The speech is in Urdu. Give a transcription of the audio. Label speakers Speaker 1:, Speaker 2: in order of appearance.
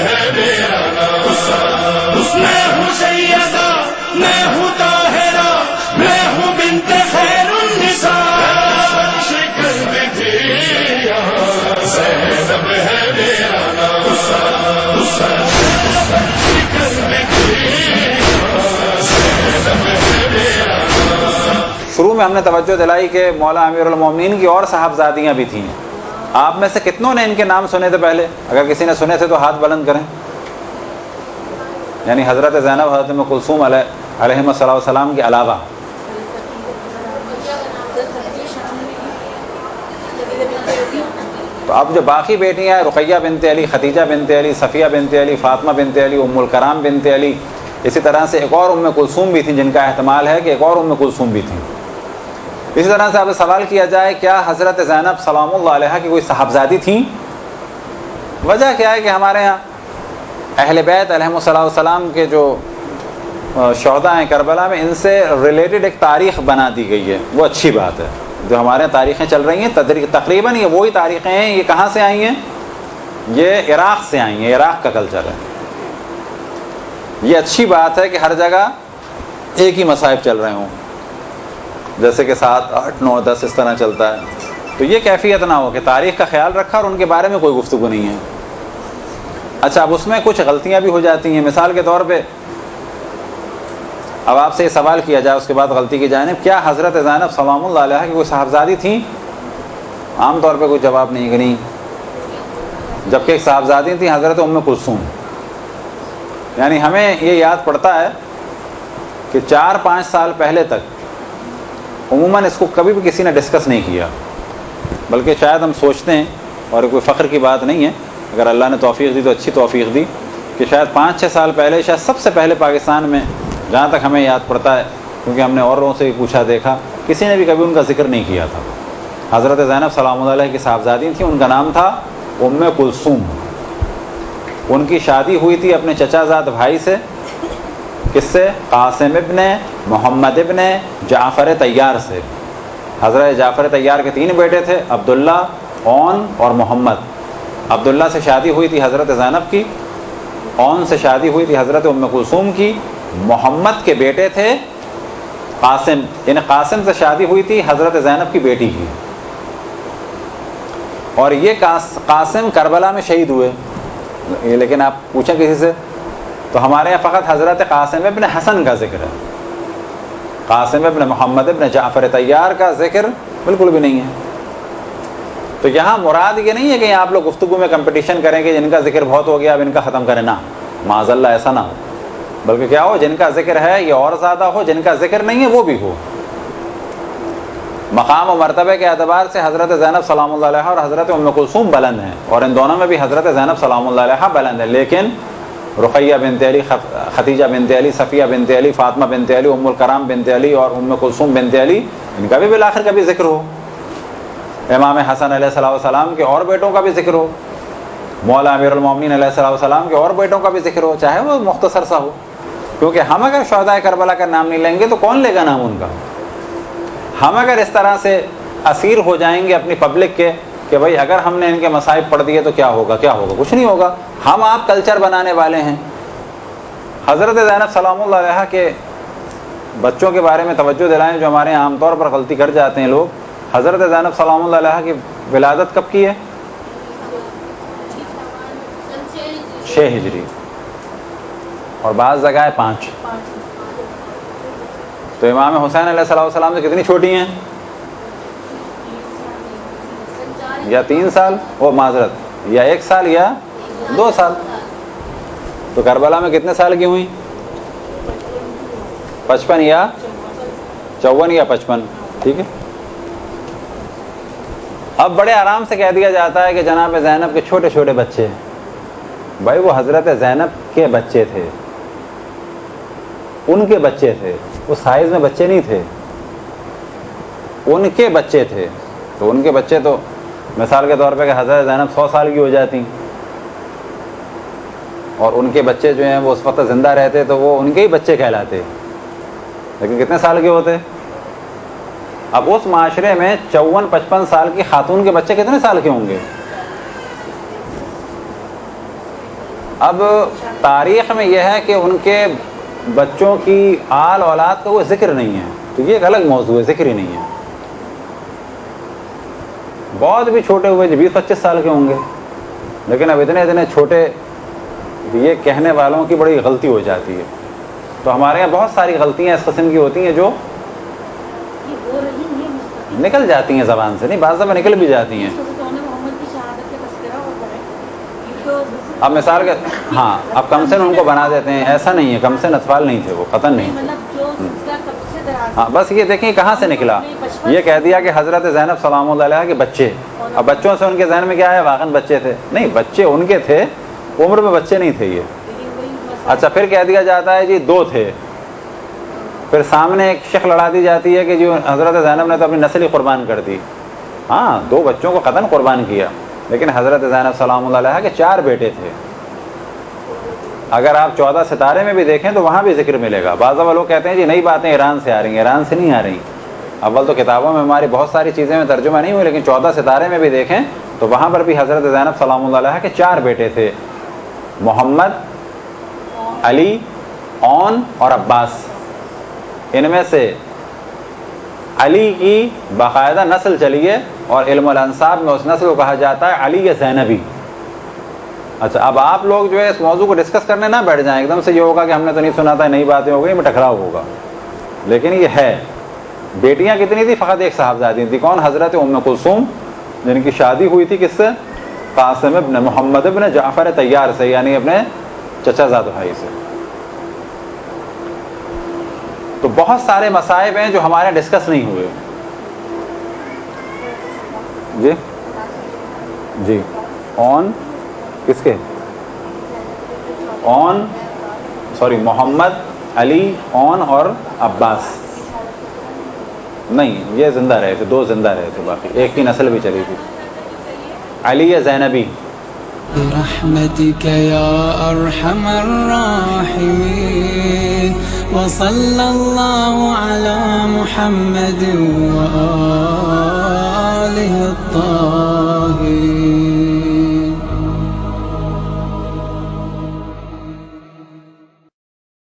Speaker 1: ہے میرا نام، میں ہوں سیدہ، میں ہوں طاہرہ، میں ہوں بنت خیر النساء، شکر میں تھی زینب ہے میرا نام، شکر میں تھی زینب ہے میرا نام۔
Speaker 2: شروع میں ہم نے توجہ دلائی کہ مولا امیر المومنین کی اور صاحبزادیاں بھی تھیں۔ آپ میں سے کتنوں نے ان کے نام سنے تھے پہلے؟ اگر کسی نے سنے تھے تو ہاتھ بلند کریں۔ یعنی حضرت زینب، حضرت ام کلثوم علیہم السلام کے علاوہ۔ تو اب جو باقی بیٹیاں ہیں، رقیہ بنت علی، ختیجہ بنت علی، صفیہ بنت علی، فاطمہ بنت علی، ام الکرام بنت علی، اسی طرح سے ایک اور ام کلثوم بھی تھیں جن کا احتمال ہے کہ ایک اور ام کلثوم بھی تھیں۔ اسی طرح سے آپ سے سوال کیا جائے کیا حضرت زینب سلام اللہ علیہا کی کوئی صاحبزادی تھیں؟ وجہ کیا ہے کہ ہمارے ہاں اہل بیت علیہم السلام کے جو شہداء ہیں کربلا میں، ان سے ریلیٹڈ ایک تاریخ بنا دی گئی ہے، وہ اچھی بات ہے۔ جو ہمارے یہاں تاریخیں چل رہی ہیں تقریباً یہ وہی تاریخیں ہیں۔ یہ کہاں سے آئی ہیں؟ یہ عراق سے آئی ہیں، عراق کا کلچر ہے۔ یہ اچھی بات ہے کہ ہر جگہ ایک ہی مصائب چل رہے ہوں، جیسے کہ 7، 8، 9، 10 اس طرح چلتا ہے۔ تو یہ کیفیت نہ ہو کہ تاریخ کا خیال رکھا اور ان کے بارے میں کوئی گفتگو نہیں ہے۔ اچھا، اب اس میں کچھ غلطیاں بھی ہو جاتی ہیں۔ مثال کے طور پہ اب آپ سے یہ سوال کیا جائے، اس کے بعد غلطی کی جانب، کیا حضرت زینب سلام اللہ علیہا کی کوئی صاحبزادی تھیں؟ عام طور پہ کوئی جواب نہیں کہ نہیں، جبکہ ایک صاحبزادی تھیں حضرت ام کلثوم۔ یعنی ہمیں یہ یاد پڑتا ہے کہ 4-5 سال پہلے تک عموماً اس کو کبھی بھی کسی نے ڈسکس نہیں کیا، بلکہ شاید ہم سوچتے ہیں، اور کوئی فخر کی بات نہیں ہے، اگر اللہ نے توفیق دی تو اچھی توفیق دی، کہ شاید 5-6 سال پہلے، شاید سب سے پہلے پاکستان میں، جہاں تک ہمیں یاد پڑتا ہے، کیونکہ ہم نے اور لوگوں سے بھی پوچھا دیکھا، کسی نے بھی کبھی ان کا ذکر نہیں کیا تھا۔ حضرت زینب سلام اللہ علیہ کی صاحبزادی تھیں، ان کا نام تھا ام کلثوم۔ ان کی شادی ہوئی تھی اپنے چچا زاد بھائی سے، کس سے؟ قاسم ابن محمد ابن جعفر طیار سے۔ حضرت جعفر طیار کے 3 بیٹے تھے، عبداللہ، اون اور محمد۔ عبداللہ سے شادی ہوئی تھی حضرت زینب کی، اون سے شادی ہوئی تھی حضرت ام کلثوم کی، محمد کے بیٹے تھے قاسم، یعنی قاسم سے شادی ہوئی تھی حضرت زینب کی بیٹی کی، اور یہ قاسم کربلا میں شہید ہوئے۔ لیکن آپ پوچھیں کسی سے تو ہمارے یہاں فقط حضرت قاسم ابن حسن کا ذکر ہے، قاسم ابن محمد ابن جعفر طیار کا ذکر بالکل بھی نہیں ہے۔ تو یہاں مراد یہ نہیں ہے کہ آپ لوگ گفتگو میں کمپٹیشن کریں کہ جن کا ذکر بہت ہو گیا اب ان کا ختم کریں، نہ، معاذ اللہ ایسا نہ ہو، بلکہ کیا ہو، جن کا ذکر ہے یہ اور زیادہ ہو، جن کا ذکر نہیں ہے وہ بھی ہو۔ مقام و مرتبے کے اعتبار سے حضرت زینب سلام اللہ علیہا اور حضرت ام کلثوم بلند ہیں، اور ان دونوں میں بھی حضرت زینب سلام اللہ علیہا بلند ہے، لیکن رقیہ بنت علی، ختیجہ بنت علی، صفیہ بنت علی، فاطمہ بنت علی، ام الکرام بنت علی اور ام کلثوم بنت علی، ان کا بھی بالآخر کبھی ذکر ہو، امام حسن علیہ السلام کے اور بیٹوں کا بھی ذکر ہو، مولا امیر المومنین علیہ السلام کے اور بیٹوں کا بھی ذکر ہو، چاہے وہ مختصر سا ہو، کیونکہ ہم اگر شہداء کربلا کا نام نہیں لیں گے تو کون لے گا نام ان کا؟ ہم اگر اس طرح سے اسیر ہو جائیں گے اپنی پبلک کے کہ بھائی اگر ہم نے ان کے مصائب پڑھ دیے تو کیا ہوگا، کیا ہوگا؟ کچھ نہیں ہوگا۔ ہم آپ کلچر بنانے والے ہیں۔ حضرت زینب سلام اللہ علیہا کے بچوں کے بارے میں توجہ دلائیں، جو ہمارے عام طور پر غلطی کر جاتے ہیں لوگ۔ حضرت زینب سلام اللہ علیہا کی ولادت کب کی ہے؟ 6 ہجری، اور بعض جگہ ہے 5۔ تو امام حسین علیہ السلام سے کتنی چھوٹی ہیں؟ یا 3 سال، وہ معذرت، یا 1 سال یا 2 سال۔ تو کربلا میں کتنے سال کی ہوئی؟ 55 یا 54 یا 55، ٹھیک ہے۔ اب بڑے آرام سے کہہ دیا جاتا ہے کہ جناب زینب کے چھوٹے چھوٹے بچے، بھائی وہ حضرت زینب کے بچے تھے، ان کے بچے تھے، وہ سائز میں بچے نہیں تھے، ان کے بچے تھے۔ تو ان کے بچے تو مثال کے طور پہ کہ حضرت زینب 100 سال کی ہو جاتی اور ان کے بچے جو ہیں وہ اس وقت زندہ رہتے تو وہ ان کے ہی بچے کہلاتے، لیکن کتنے سال کے ہوتے؟ اب اس معاشرے میں 54-55 سال کی خاتون کے بچے کتنے سال کے ہوں گے؟ اب تاریخ میں یہ ہے کہ ان کے بچوں کی آل اولاد کا کوئی ذکر نہیں ہے، تو یہ ایک الگ موضوع ہے، ذکر ہی نہیں ہے. بہت بھی چھوٹے ہوئے 20-25 سال کے ہوں گے، لیکن اب اتنے چھوٹے، یہ کہنے والوں کی بڑی غلطی ہو جاتی ہے. تو ہمارے یہاں بہت ساری غلطیاں اس قسم کی ہوتی ہیں جو نکل جاتی ہیں زبان سے، نہیں بعض دفعہ نکل بھی جاتی ہیں. اب مثال کے ہاں اب کمسن ان کو بنا دیتے ہیں، ایسا نہیں ہے، کمسن اطفال نہیں تھے، وہ قطن نہیں تھے. ہاں بس یہ دیکھیں کہاں سے نکلا، یہ کہہ دیا کہ حضرت زینب سلام اللہ علیہ کے بچے. اب بچوں سے ان کے ذہن میں کیا ہے، واقعاً بچے تھے؟ نہیں، بچے ان کے تھے، عمر میں بچے نہیں تھے یہ. اچھا پھر کہہ دیا جاتا ہے جی 2 تھے، پھر سامنے ایک شک لڑا دی جاتی ہے کہ جو حضرت زینب نے تو اپنی نسل ہی قربان کر دی. ہاں 2 بچوں کو قطعاً قربان کیا، لیکن حضرت زینب سلام اللہ علیہ کے 4 بیٹے تھے. اگر آپ 14 ستارے میں بھی دیکھیں تو وہاں بھی ذکر ملے گا. بعض لوگ کہتے ہیں جی نئی باتیں ایران سے آ رہی ہیں، ایران سے نہیں آ رہی. اول تو کتابوں میں ہماری بہت ساری چیزیں میں ترجمہ نہیں ہوئی، لیکن 14 ستارے میں بھی دیکھیں تو وہاں پر بھی حضرت زینب سلام اللہ علیہ کے 4 بیٹے تھے، محمد، علی، اون اور عباس. ان میں سے علی کی باقاعدہ نسل چلی ہے، اور علم الانساب میں اس نسل کو کہا جاتا ہے علی زینبی. اچھا اب آپ لوگ جو ہے اس موضوع کو ڈسکس کرنے نہ بیٹھ جائیں، ایک دم سے یہ ہوگا کہ ہم نے تو نہیں سنا تھا، نئی باتیں ہو گئی، میں ٹکراؤ ہوگا. لیکن یہ ہے. بیٹیاں کتنی تھی؟ فقط ایک صاحبزادی تھی. کون؟ حضرت ام کلثوم، جن کی شادی ہوئی تھی کس سے؟ قاسم ابن محمد ابن جعفر طیار سے، یعنی اپنے چچا زاد بھائی سے. تو بہت سارے مصائب ہیں جو ہمارے ڈسکس نہیں ہوئے. جی جی اون کس کے؟ اون سوری محمد، علی، اون اور عباس. نہیں یہ زندہ رہے تھے، 2 زندہ رہے تھے، باقی ایک کی نسل بھی چلی تھی. علی زینبی.
Speaker 3: برحمتك يا أرحم الراحمين وصلى الله على محمد وآله